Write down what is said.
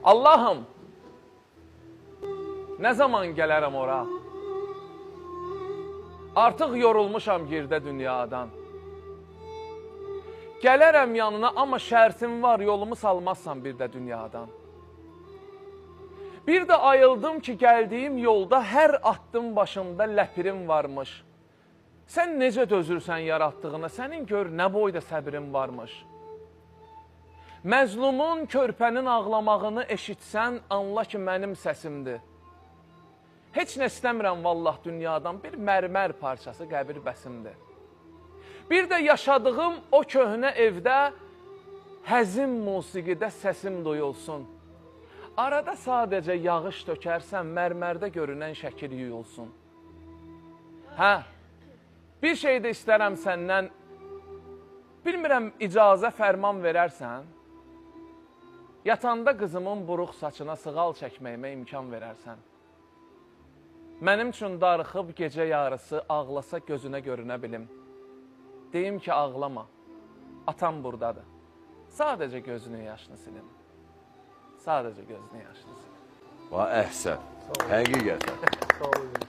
Allahım, nə zaman gələrəm ora? Artıq yorulmuşam girdə dünyadan. Gələrəm yanına, amma şərtim var, yolumu salmazsan bir də dünyadan. Bir də ayıldım ki, gəldiyim yolda hər addım başımda ləpirim varmış. Sən necə dözürsən yaratdığına, sənin gör nə boyda səbrin varmış. Məzlumun, körpənin ağlamağını eşitsən, anla ki, mənim səsimdir. Heç nə istəmirəm vallah dünyadan, bir mərmər parçası qəbir bəsimdir. Bir də yaşadığım o köhnə evdə həzin musiqidə səsim duyulsun. Arada sadəcə yağış tökərsən, mərmərdə görünən şəkil yuyulsun. Hə, bir şey də istərəm səndən, bilmirəm icazə fərman verərsən, yatanda qızımın buruq saçına sığal çəkməyimə imkan verərsən. Mənim üçün darıxıb gecə yarısı ağlasa gözünə görünə bilim. Deyim ki, ağlama, atam buradadır. Sadəcə gözünün yaşını silim. Sadəcə gözünün yaşını silim. Əhsən, həqiqətən. Sağ olun.